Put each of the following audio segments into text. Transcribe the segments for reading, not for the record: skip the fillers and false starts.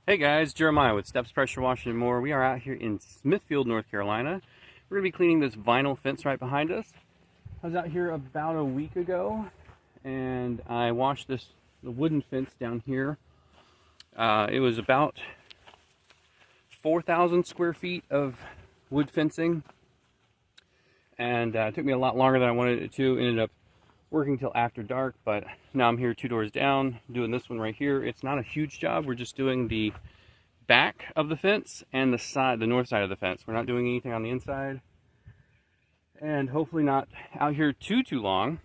Hey guys, Jeremiah with Steps Pressure Washing and More. We are out here in Smithfield, North Carolina. We're going to be cleaning this vinyl fence right behind us. I was out here about a week ago and I washed the wooden fence down here. It was about 4,000 square feet of wood fencing, and it took me a lot longer than I wanted it to. Ended up working till after dark, but now I'm here 2 doors down doing this one right here. It's not a huge job. We're just doing the back of the fence and the north side of the fence. We're not doing anything on the inside, and hopefully not out here too long.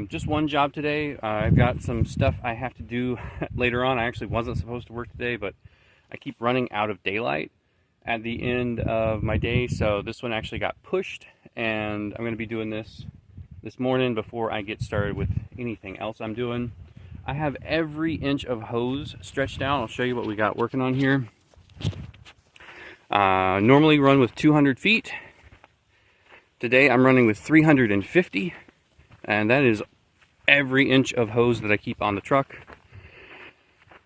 Just one job today. I've got some stuff I have to do later on. I actually wasn't supposed to work today, but I keep running out of daylight at the end of my day, so this one actually got pushed, and I'm going to be doing this morning before I get started with anything else I'm doing. I have every inch of hose stretched out. I'll show you what we got working on here. Normally run with 200 feet. Today I'm running with 350, and that is every inch of hose that I keep on the truck.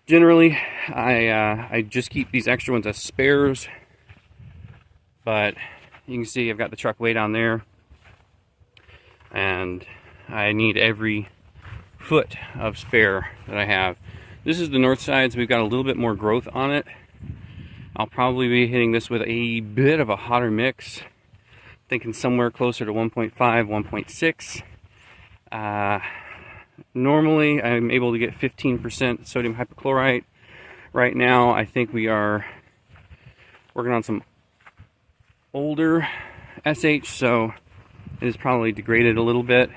Generally, I just keep these extra ones as spares, but you can see I've got the truck way down there, and I need every foot of spare that I have. This is the north side, so we've got a little bit more growth on it. I'll probably be hitting this with a bit of a hotter mix, thinking somewhere closer to 1.5, 1.6. Normally I'm able to get 15% sodium hypochlorite. Right now I think we are working on some older SH, so it is probably degraded a little bit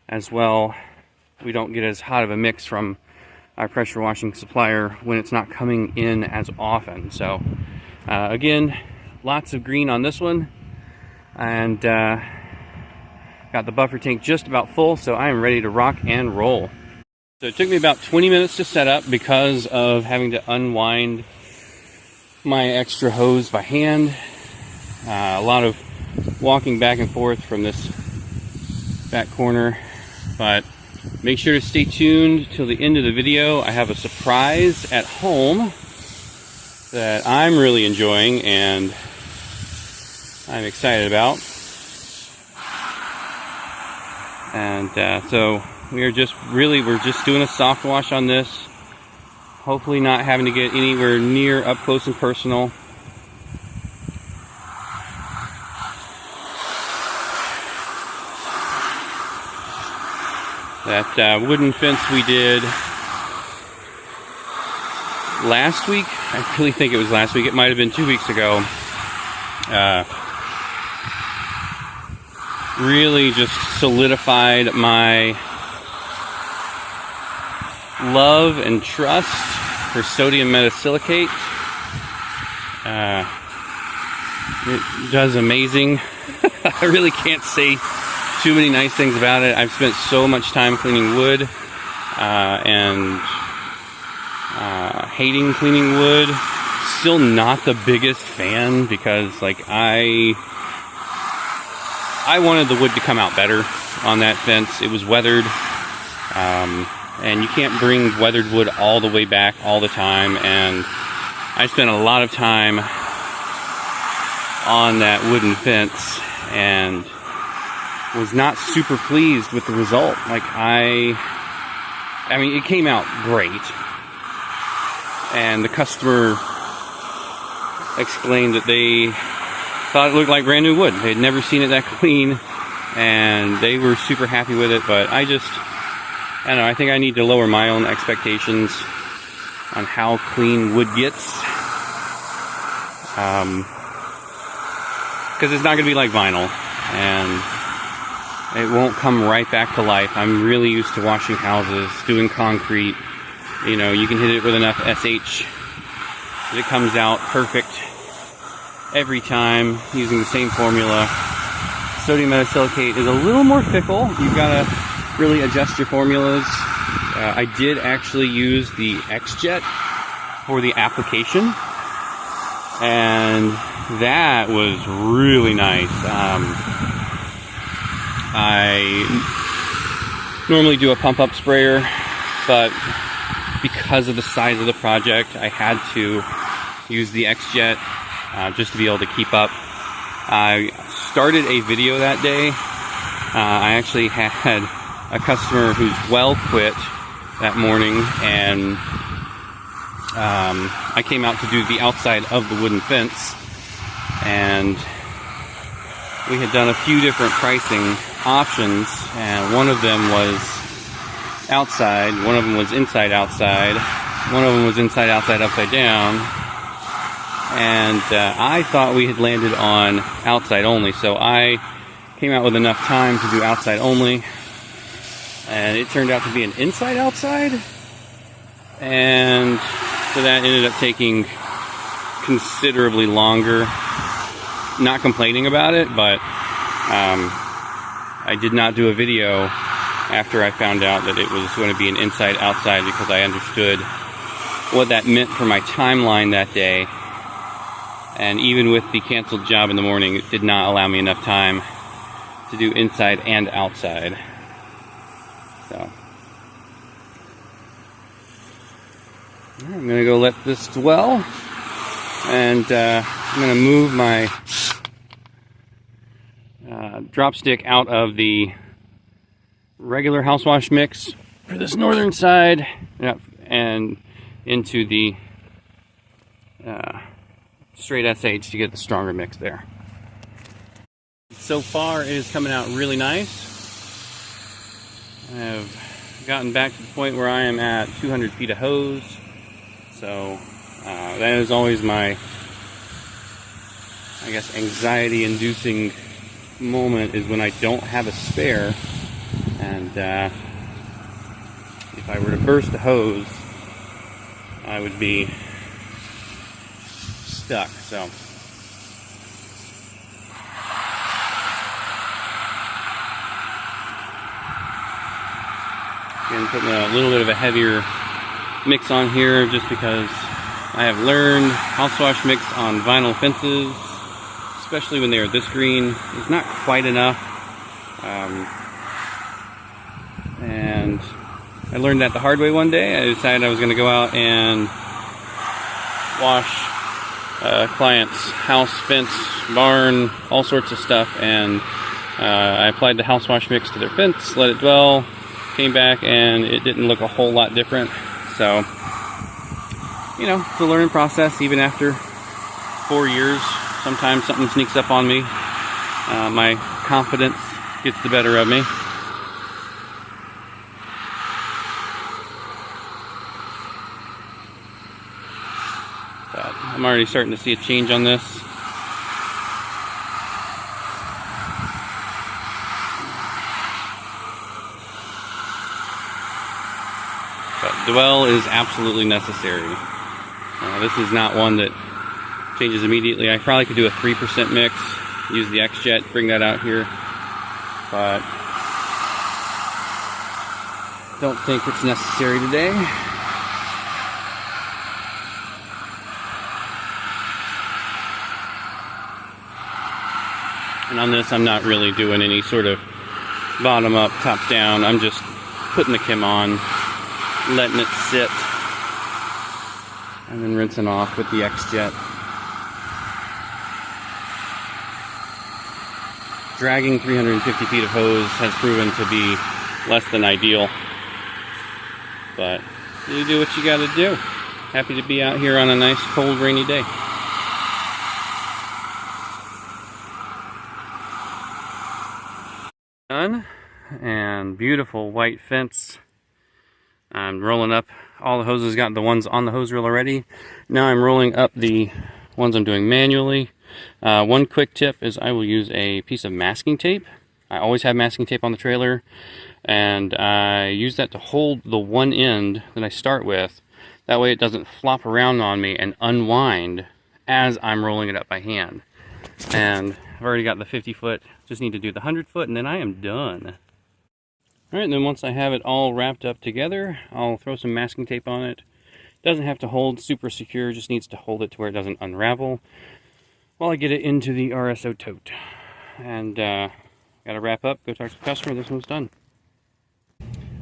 as well. We don't get as hot of a mix from our pressure washing supplier when it's not coming in as often. So again, lots of green on this one, and got the buffer tank just about full, so I am ready to rock and roll. So it took me about 20 minutes to set up because of having to unwind my extra hose by hand. A lot of walking back and forth from this back corner, but make sure to stay tuned till the end of the video. I have a surprise at home that I'm really enjoying and I'm excited about. And so we're just doing a soft wash on this, hopefully not having to get anywhere near up close and personal. That wooden fence we did last week, I really think it was last week, it might have been 2 weeks ago, really just solidified my love and trust for sodium metasilicate. It does amazing. I really can't say too many nice things about it. I've spent so much time cleaning wood and hating cleaning wood. Still not the biggest fan because, like, I wanted the wood to come out better on that fence. It was weathered, and you can't bring weathered wood all the way back all the time, and I spent a lot of time on that wooden fence and was not super pleased with the result. Like, I mean, it came out great, and the customer explained that they thought it looked like brand new wood. They had never seen it that clean, and they were super happy with it. But I don't know, I think I need to lower my own expectations on how clean wood gets, because it's not going to be like vinyl, and it won't come right back to life. I'm really used to washing houses, doing concrete. You know, you can hit it with enough SH, it comes out perfect every time using the same formula. Sodium metasilicate is a little more fickle. You've got to really adjust your formulas. I did actually use the XJET for the application, and that was really nice. I normally do a pump up sprayer, but because of the size of the project, I had to use the XJET just to be able to keep up. I started a video that day. I actually had a customer whose well quit that morning, and I came out to do the outside of the wooden fence, and we had done a few different pricing options, and one of them was outside, one of them was inside outside, one of them was inside outside upside down, and I thought we had landed on outside only, so I came out with enough time to do outside only, and it turned out to be an inside outside, and so that ended up taking considerably longer. Not complaining about it, but I did not do a video after I found out that it was going to be an inside outside, because I understood what that meant for my timeline that day. And even with the canceled job in the morning, it did not allow me enough time to do inside and outside. So I'm gonna go let this dwell, and I'm gonna move my drop stick out of the regular house wash mix for this northern side, and into the straight SH to get the stronger mix there. So far it is coming out really nice. I have gotten back to the point where I am at 200 feet of hose, so that is always my, I guess, anxiety inducing moment, is when I don't have a spare, and if I were to burst a hose, I would be stuck. So again, putting a little bit of a heavier mix on here just because I have learned house wash mix on vinyl fences, especially when they are this green, is not quite enough. And I learned that the hard way one day. I decided I was going to go out and wash a client's house, fence, barn, all sorts of stuff, and I applied the house wash mix to their fence, let it dwell, came back, and it didn't look a whole lot different. So, you know, it's a learning process. Even after 4 years, sometimes something sneaks up on me. My confidence gets the better of me. But I'm already starting to see a change on this. But dwell is absolutely necessary. This is not one that changes immediately. I probably could do a 3% mix, use the XJET, bring that out here, but don't think it's necessary today. And on this, I'm not really doing any sort of bottom up, top down. I'm just putting the chem on, letting it sit, and then rinsing off with the XJET. Dragging 350 feet of hose has proven to be less than ideal, but you do what you gotta do. Happy to be out here on a nice, cold, rainy day. Done, and beautiful white fence. I'm rolling up all the hoses, got the ones on the hose reel already. Now I'm rolling up the ones I'm doing manually. One quick tip is I will use a piece of masking tape. I always have masking tape on the trailer, and I use that to hold the one end that I start with. That way it doesn't flop around on me and unwind as I'm rolling it up by hand. And I've already got the 50 foot, just need to do the 100 foot, and then I am done. Alright, and then once I have it all wrapped up together, I'll throw some masking tape on it. Doesn't have to hold super secure, just needs to hold it to where it doesn't unravel while I get it into the RSO tote. And gotta wrap up, go talk to the customer, this one's done.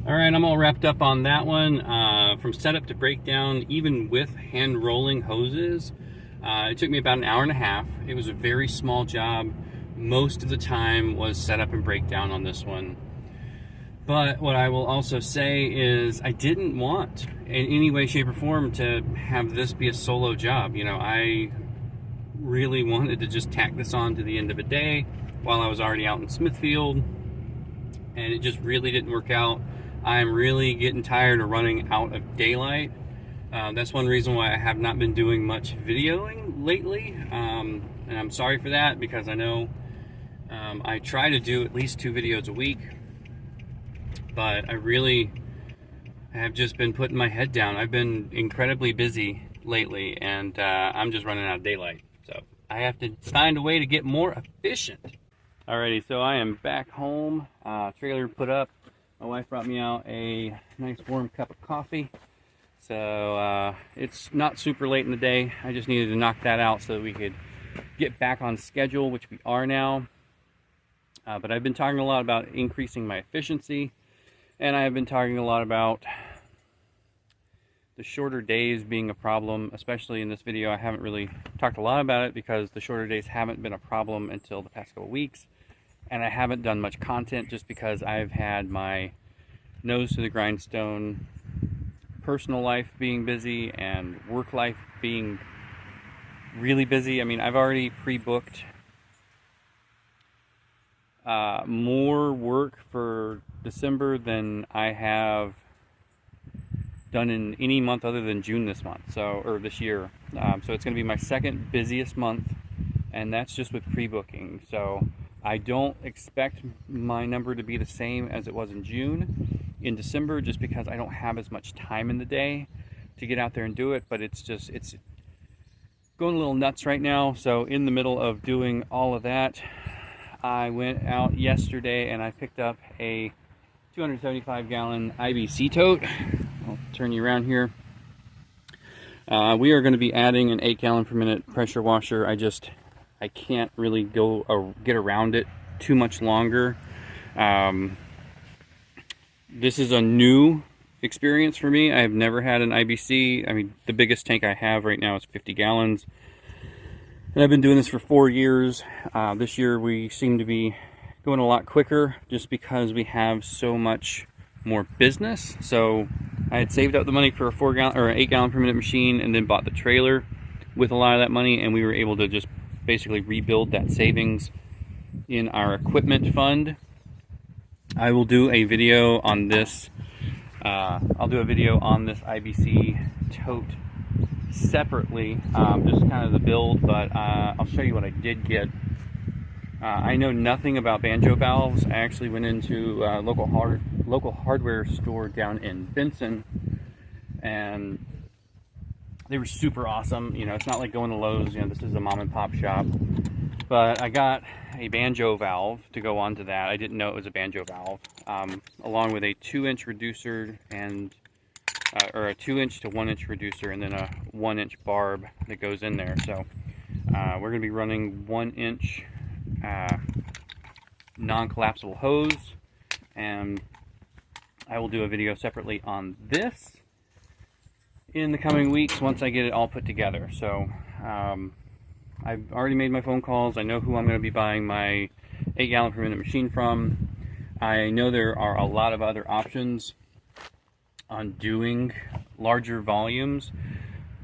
Alright, I'm all wrapped up on that one. from setup to breakdown, even with hand rolling hoses, it took me about an hour and a half. It was a very small job. Most of the time was setup and breakdown on this one. But what I will also say is I didn't want in any way, shape, or form to have this be a solo job. You know, I really wanted to just tack this on to the end of a day while I was already out in Smithfield, and it just really didn't work out. I'm really getting tired of running out of daylight. That's one reason why I have not been doing much videoing lately, and I'm sorry for that, because I know I try to do at least 2 videos a week, but I really have just been putting my head down. I've been incredibly busy lately, and I'm just running out of daylight. So I have to find a way to get more efficient. Alrighty, so I am back home. Trailer put up. My wife brought me out a nice warm cup of coffee. So it's not super late in the day. I just needed to knock that out so that we could get back on schedule, which we are now. But I've been talking a lot about increasing my efficiency. And I have been talking a lot about the shorter days being a problem, especially in this video. I haven't really talked a lot about it because the shorter days haven't been a problem until the past couple weeks. And I haven't done much content just because I've had my nose to the grindstone, personal life being busy and work life being really busy. I mean, I've already pre-booked more work for December than I have done in any month other than June this month, or this year. So it's going to be my second busiest month, and that's just with pre-booking. So I don't expect my number to be the same as it was in June. In December, just because I don't have as much time in the day to get out there and do it, but it's going a little nuts right now. So in the middle of doing all of that, I went out yesterday and I picked up a 275-gallon IBC tote. I'll turn you around here. We are going to be adding an 8-gallon per minute pressure washer. I can't really get around it too much longer. This is a new experience for me. I have never had an IBC. I mean, the biggest tank I have right now is 50 gallons. And I've been doing this for 4 years. This year we seem to be going a lot quicker just because we have so much more business. So I had saved up the money for a 4-gallon or an 8-gallon per minute machine, and then bought the trailer with a lot of that money, and we were able to just basically rebuild that savings in our equipment fund. I will do a video on this. I'll do a video on this IBC tote separately, just kind of the build, but I'll show you what I did get. I know nothing about banjo valves. I actually went into a local hardware store down in Benson, and they were super awesome. You know, it's not like going to Lowe's. You know, this is a mom and pop shop. But I got a banjo valve to go onto that. I didn't know it was a banjo valve, along with a 2-inch reducer and or a 2-inch to 1-inch reducer, and then a 1-inch barb that goes in there. So we're going to be running 1-inch non-collapsible hose, and I will do a video separately on this in the coming weeks once I get it all put together. So I've already made my phone calls. I know who I'm going to be buying my 8-gallon per minute machine from. I know there are a lot of other options on doing larger volumes,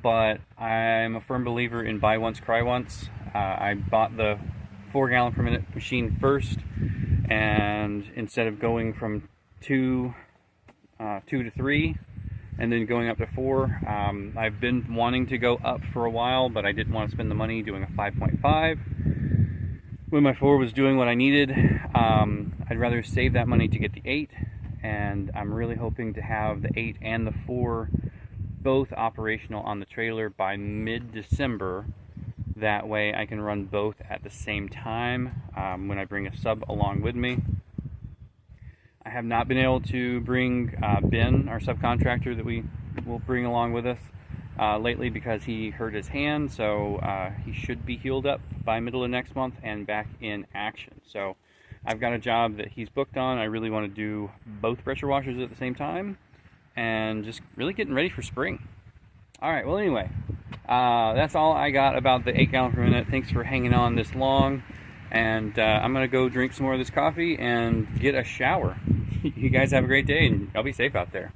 but I'm a firm believer in buy once, cry once. I bought the 4-gallon per minute machine first, and instead of going from 2 to 3 and then going up to 4, I've been wanting to go up for a while, but I didn't want to spend the money doing a 5.5 when my 4 was doing what I needed. I'd rather save that money to get the 8, and I'm really hoping to have the 8 and the 4 both operational on the trailer by mid-December. That way I can run both at the same time when I bring a sub along with me. I have not been able to bring Ben, our subcontractor that we will bring along with us lately, because he hurt his hand, so he should be healed up by middle of next month and back in action. So I've got a job that he's booked on. I really want to do both pressure washers at the same time, and just really getting ready for spring. All right, well anyway, that's all I got about the 8 gallons per minute. Thanks for hanging on this long, and I'm gonna go drink some more of this coffee and get a shower. You guys have a great day, and y'all be safe out there.